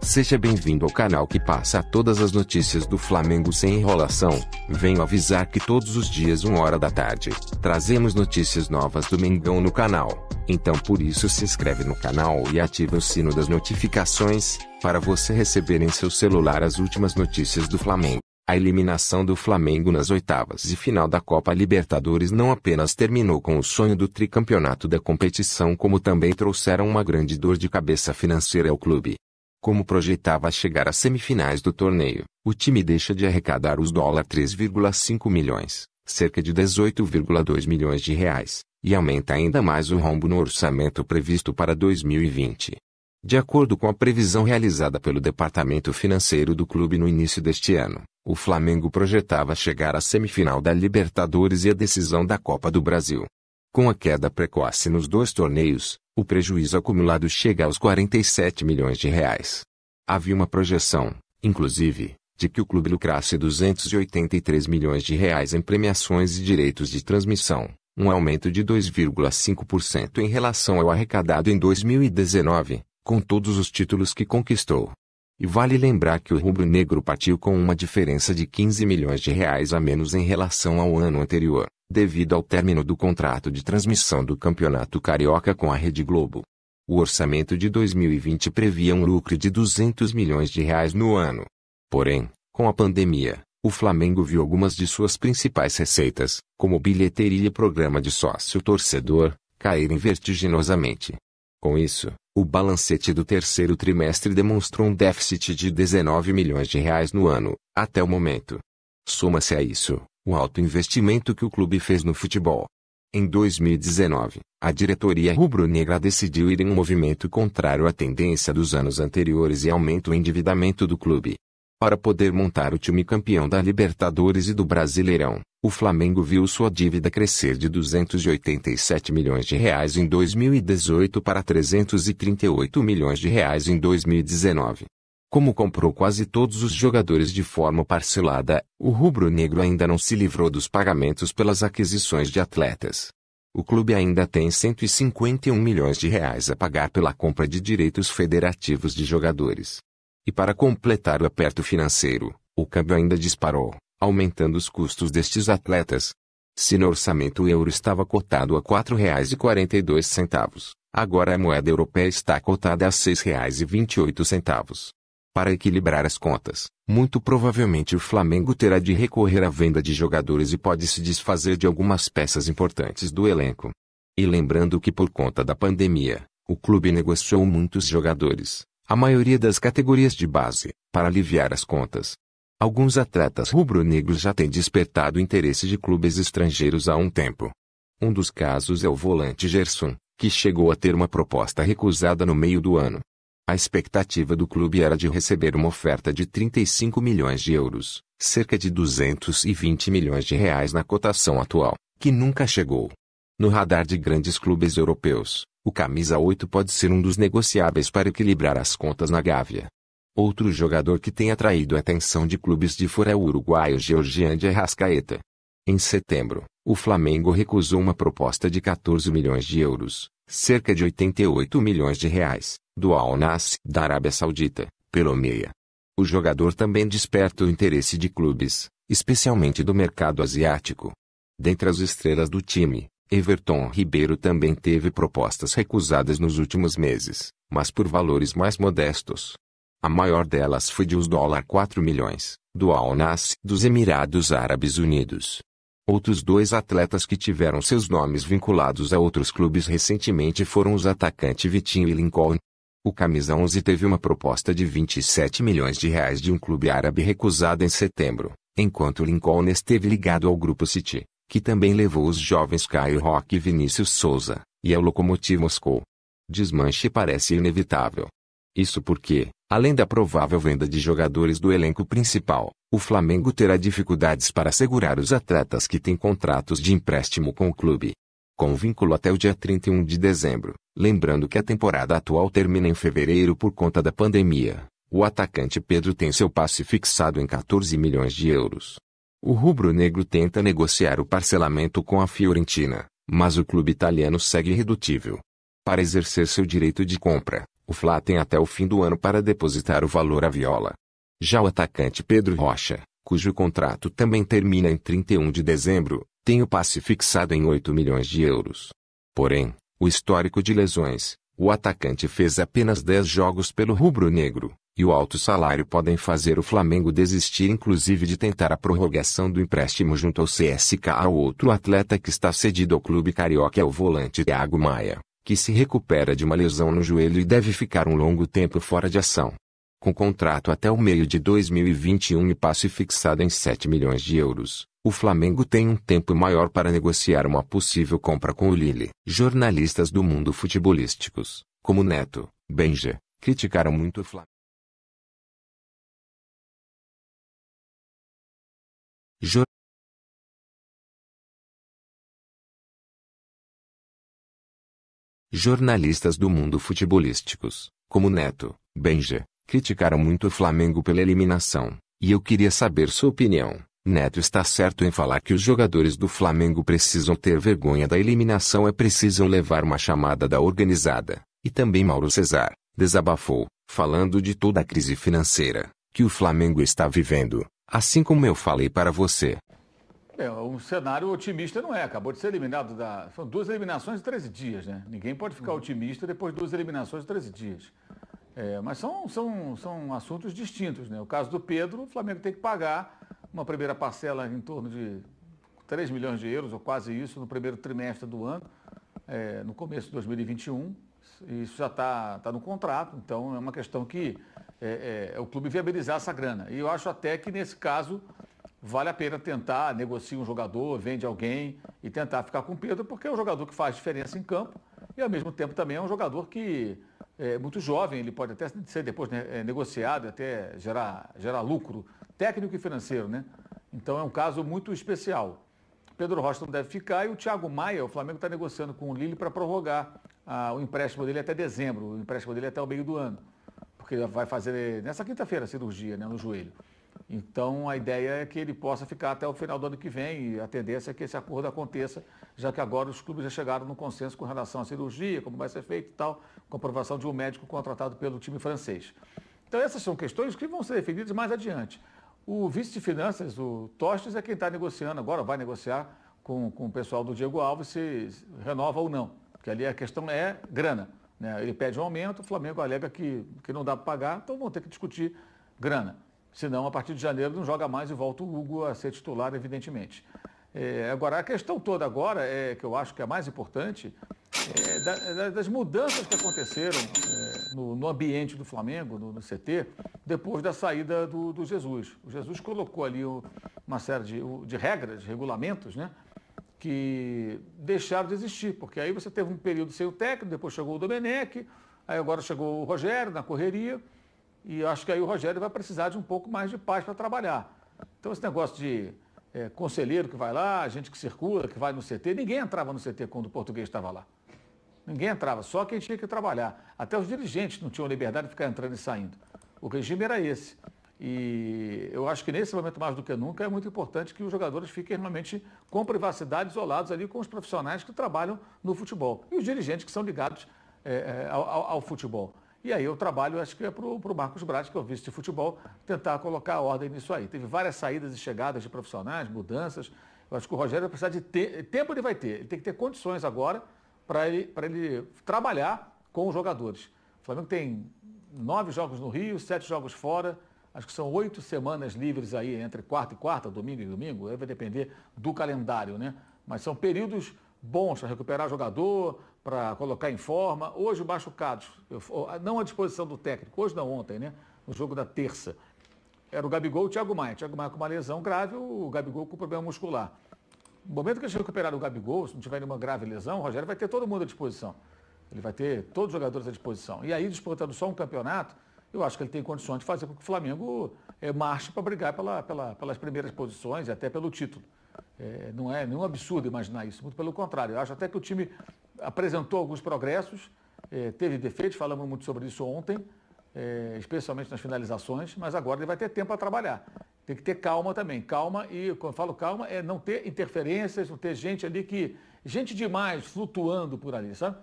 Seja bem-vindo ao canal que passa todas as notícias do Flamengo sem enrolação. Venho avisar que todos os dias 13h, trazemos notícias novas do Mengão no canal. Então por isso se inscreve no canal e ativa o sino das notificações, para você receber em seu celular as últimas notícias do Flamengo. A eliminação do Flamengo nas oitavas de final da Copa Libertadores não apenas terminou com o sonho do tricampeonato da competição, como também trouxeram uma grande dor de cabeça financeira ao clube. Como projetava chegar às semifinais do torneio, o time deixa de arrecadar os $3,5 milhões, cerca de 18,2 milhões de reais, e aumenta ainda mais o rombo no orçamento previsto para 2020. De acordo com a previsão realizada pelo departamento financeiro do clube no início deste ano, o Flamengo projetava chegar à semifinal da Libertadores e à decisão da Copa do Brasil. Com a queda precoce nos dois torneios, o prejuízo acumulado chega aos 47 milhões de reais. Havia uma projeção, inclusive, de que o clube lucrasse 283 milhões de reais em premiações e direitos de transmissão, um aumento de 2,5% em relação ao arrecadado em 2019, com todos os títulos que conquistou. E vale lembrar que o rubro-negro partiu com uma diferença de 15 milhões de reais a menos em relação ao ano anterior, devido ao término do contrato de transmissão do Campeonato Carioca com a Rede Globo. O orçamento de 2020 previa um lucro de 200 milhões de reais no ano. Porém, com a pandemia, o Flamengo viu algumas de suas principais receitas, como bilheteria e programa de sócio-torcedor, caírem vertiginosamente. Com isso, o balancete do terceiro trimestre demonstrou um déficit de 19 milhões de reais no ano, até o momento. Soma-se a isso o alto investimento que o clube fez no futebol. Em 2019, a diretoria rubro-negra decidiu ir em um movimento contrário à tendência dos anos anteriores e aumenta o endividamento do clube. Para poder montar o time campeão da Libertadores e do Brasileirão, o Flamengo viu sua dívida crescer de 287 milhões de reais em 2018 para 338 milhões de reais em 2019. Como comprou quase todos os jogadores de forma parcelada, o rubro-negro ainda não se livrou dos pagamentos pelas aquisições de atletas. O clube ainda tem 151 milhões de reais a pagar pela compra de direitos federativos de jogadores. E para completar o aperto financeiro, o câmbio ainda disparou, aumentando os custos destes atletas. Se no orçamento o euro estava cotado a R$ 4,42, agora a moeda europeia está cotada a R$ 6,28. Para equilibrar as contas, muito provavelmente o Flamengo terá de recorrer à venda de jogadores e pode se desfazer de algumas peças importantes do elenco. E lembrando que por conta da pandemia, o clube negociou muitos jogadores, a maioria das categorias de base, para aliviar as contas. Alguns atletas rubro-negros já têm despertado o interesse de clubes estrangeiros há um tempo. Um dos casos é o volante Gerson, que chegou a ter uma proposta recusada no meio do ano. A expectativa do clube era de receber uma oferta de 35 milhões de euros, cerca de 220 milhões de reais na cotação atual, que nunca chegou. No radar de grandes clubes europeus, o camisa 8 pode ser um dos negociáveis para equilibrar as contas na Gávea. Outro jogador que tem atraído a atenção de clubes de fora é o uruguaio Georgian de Arrascaeta. Em setembro, o Flamengo recusou uma proposta de 14 milhões de euros, cerca de 88 milhões de reais, do Al Nassr da Arábia Saudita, pelo meia. O jogador também desperta o interesse de clubes, especialmente do mercado asiático. Dentre as estrelas do time, Everton Ribeiro também teve propostas recusadas nos últimos meses, mas por valores mais modestos. A maior delas foi de uns $4 milhões, do Al Nassr dos Emirados Árabes Unidos. Outros dois atletas que tiveram seus nomes vinculados a outros clubes recentemente foram os atacantes Vitinho e Lincoln. O camisa 11 teve uma proposta de 27 milhões de reais de um clube árabe recusada em setembro, enquanto Lincoln esteve ligado ao Grupo City, que também levou os jovens Caio Roque e Vinícius Souza, e ao Lokomotiv Moscou. Desmanche parece inevitável. Isso porque, além da provável venda de jogadores do elenco principal, o Flamengo terá dificuldades para segurar os atletas que têm contratos de empréstimo com o clube. Com vínculo até o dia 31 de dezembro, lembrando que a temporada atual termina em fevereiro por conta da pandemia, o atacante Pedro tem seu passe fixado em 14 milhões de euros. O rubro-negro tenta negociar o parcelamento com a Fiorentina, mas o clube italiano segue irredutível. Para exercer seu direito de compra, O Fla tem até o fim do ano para depositar o valor à Viola. Já o atacante Pedro Rocha, cujo contrato também termina em 31 de dezembro, tem o passe fixado em 8 milhões de euros. Porém, o histórico de lesões, o atacante fez apenas 10 jogos pelo rubro-negro, e o alto salário podem fazer o Flamengo desistir inclusive de tentar a prorrogação do empréstimo junto ao CSKA. O outro atleta que está cedido ao clube carioca é o volante Thiago Maia, que se recupera de uma lesão no joelho e deve ficar um longo tempo fora de ação. Com contrato até o meio de 2021 e passe fixado em 7 milhões de euros, o Flamengo tem um tempo maior para negociar uma possível compra com o Lille. Jornalistas do mundo futebolísticos, como Neto, Benja, criticaram muito o Flamengo. Jornalistas do mundo futebolísticos, como Neto, Benja, criticaram muito o Flamengo pela eliminação, e eu queria saber sua opinião. Neto está certo em falar que os jogadores do Flamengo precisam ter vergonha da eliminação, precisam levar uma chamada da organizada. E também Mauro César desabafou, falando de toda a crise financeira que o Flamengo está vivendo, assim como eu falei para você. Um cenário otimista não é, acabou de ser eliminado São 2 eliminações em 13 dias, né? Ninguém pode ficar otimista depois de 2 eliminações em 13 dias. Mas são assuntos distintos, né? O caso do Pedro, o Flamengo tem que pagar uma primeira parcela em torno de 3 milhões de euros, ou quase isso, no primeiro trimestre do ano, no começo de 2021. Isso já está no contrato, então é uma questão que o clube viabilizar essa grana. E eu acho até que, nesse caso, vale a pena tentar, negociar um jogador, vende alguém e tentar ficar com o Pedro, porque é um jogador que faz diferença em campo e, ao mesmo tempo, também é um jogador que é muito jovem, ele pode até ser depois negociado, até gerar lucro técnico e financeiro, né? Então é um caso muito especial. Pedro Rocha não deve ficar e o Thiago Maia, o Flamengo está negociando com o Lille para prorrogar o empréstimo dele até dezembro, o empréstimo dele até o meio do ano, porque ele vai fazer nessa quinta-feira a cirurgia, né, no joelho. Então a ideia é que ele possa ficar até o final do ano que vem e a tendência é que esse acordo aconteça, já que agora os clubes já chegaram no consenso com relação à cirurgia, como vai ser feito e tal, com aprovação de um médico contratado pelo time francês. Então essas são questões que vão ser definidas mais adiante. O vice de finanças, o Tostes, é quem está negociando agora, vai negociar com o pessoal do Diego Alves se renova ou não, porque ali a questão é grana, né? Ele pede um aumento, o Flamengo alega que não dá para pagar, então vão ter que discutir grana. Senão, a partir de janeiro, não joga mais e volta o Hugo a ser titular, evidentemente. Agora, a questão toda agora, que eu acho que é a mais importante, das mudanças que aconteceram no ambiente do Flamengo, no CT, depois da saída do Jesus. O Jesus colocou ali uma série de regras, de regulamentos, né, que deixaram de existir, porque aí você teve um período sem o técnico, depois chegou o Domenech, aí agora chegou o Rogério na correria, e eu acho que aí o Rogério vai precisar de um pouco mais de paz para trabalhar. Então esse negócio de conselheiro que vai lá, gente que circula, que vai no CT, ninguém entrava no CT quando o português estava lá. Ninguém entrava, só quem tinha que trabalhar. Até os dirigentes não tinham liberdade de ficar entrando e saindo. O regime era esse. E eu acho que nesse momento, mais do que nunca, é muito importante que os jogadores fiquem realmente com privacidade, isolados ali com os profissionais que trabalham no futebol. E os dirigentes que são ligados ao futebol. E aí eu trabalho, acho que é para o Marcos Braz, que é o vice de futebol, tentar colocar a ordem nisso aí. Teve várias saídas e chegadas de profissionais, mudanças. Eu acho que o Rogério vai precisar de tempo, ele vai ter. Ele tem que ter condições agora para ele trabalhar com os jogadores. O Flamengo tem 9 jogos no Rio, 7 jogos fora. Acho que são 8 semanas livres aí, entre quarta e quarta, domingo e domingo. Aí vai depender do calendário, né? Mas são períodos bons para recuperar jogador, para colocar em forma. Hoje, machucados, não à disposição do técnico, hoje não, ontem, né? No jogo da terça. Era o Gabigol e o Thiago Maia. O Thiago Maia com uma lesão grave, o Gabigol com problema muscular. No momento que eles recuperarem o Gabigol, se não tiver nenhuma grave lesão, o Rogério vai ter todo mundo à disposição. Ele vai ter todos os jogadores à disposição. E aí, disputando só um campeonato, eu acho que ele tem condições de fazer com que o Flamengo marche para brigar pelas primeiras posições e até pelo título. Não é nenhum absurdo imaginar isso, muito pelo contrário. Eu acho até que o time apresentou alguns progressos, teve defeitos, falamos muito sobre isso ontem, especialmente nas finalizações, mas agora ele vai ter tempo para trabalhar. Tem que ter calma também. Calma, e quando eu falo calma, é não ter interferências, não ter gente ali gente demais flutuando por ali, sabe?